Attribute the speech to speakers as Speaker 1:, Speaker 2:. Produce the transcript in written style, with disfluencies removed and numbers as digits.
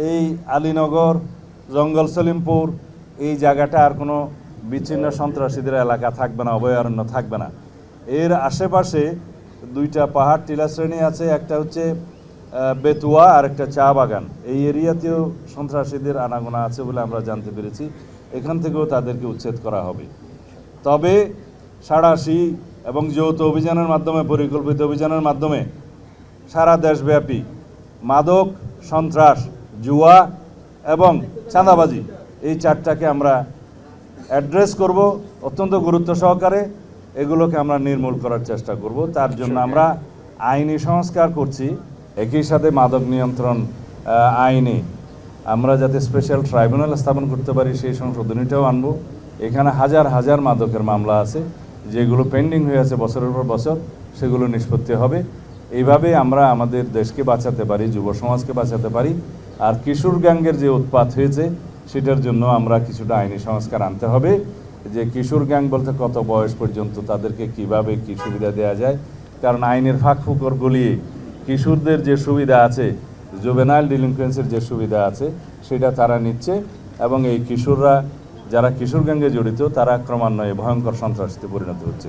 Speaker 1: এই আলীনগর, জঙ্গল সলিমপুর এই জায়গাটা আর কোনো বিচ্ছিন্ন সন্ত্রাসীদের এলাকা থাকবে না, অভয়ারণ্য থাকবে না। এর আশেপাশে দুইটা পাহাড় টিলা শ্রেণী আছে, একটা হচ্ছে বেতুয়া আর একটা চা বাগান। এই এরিয়াতেও সন্ত্রাসীদের আনাগোনা আছে বলে আমরা জানতে পেরেছি। এখান থেকেও তাদেরকে উচ্ছেদ করা হবে। তবে সাঁড়াশি এবং যৌথ অভিযানের মাধ্যমে, পরিকল্পিত অভিযানের মাধ্যমে সারা দেশব্যাপী মাদক, সন্ত্রাস, জুয়া এবং চাঁদাবাজি এই চারটাকে আমরা অ্যাড্রেস করব অত্যন্ত গুরুত্ব সহকারে। এগুলোকে আমরা নির্মূল করার চেষ্টা করব। তার জন্য আমরা আইনি সংস্কার করছি। একই সাথে মাদক নিয়ন্ত্রণ আইনে আমরা যাতে স্পেশাল ট্রাইব্যুনাল স্থাপন করতে পারি সেই সংশোধনীটাও আনব। এখানে হাজার হাজার মাদকের মামলা আছে যেগুলো পেন্ডিং হয়ে আছে বছরের পর বছর, সেগুলো নিষ্পত্তি হবে। এইভাবে আমরা আমাদের দেশকে বাঁচাতে পারি, যুব সমাজকে বাঁচাতে পারি। আর কিশোর গ্যাংয়ের যে উৎপাত হয়েছে সেটার জন্য আমরা কিছুটা আইনি সংস্কার আনতে হবে, যে কিশোর গ্যাং বলতে কত বয়স পর্যন্ত, তাদেরকে কিভাবে কি সুবিধা দেওয়া যায়। কারণ আইনের ফাঁক ফুকর গলিয়ে কিশোরদের যে সুবিধা আছে, জুভেনাইল ডিলিনকুয়েন্সির যে সুবিধা আছে সেটা তারা নিচ্ছে, এবং এই কিশোররা যারা কিশোর গ্যাংয়ে জড়িত তারা ক্রমান্বয়ে ভয়ঙ্কর সন্ত্রাসীতে পরিণত হচ্ছে।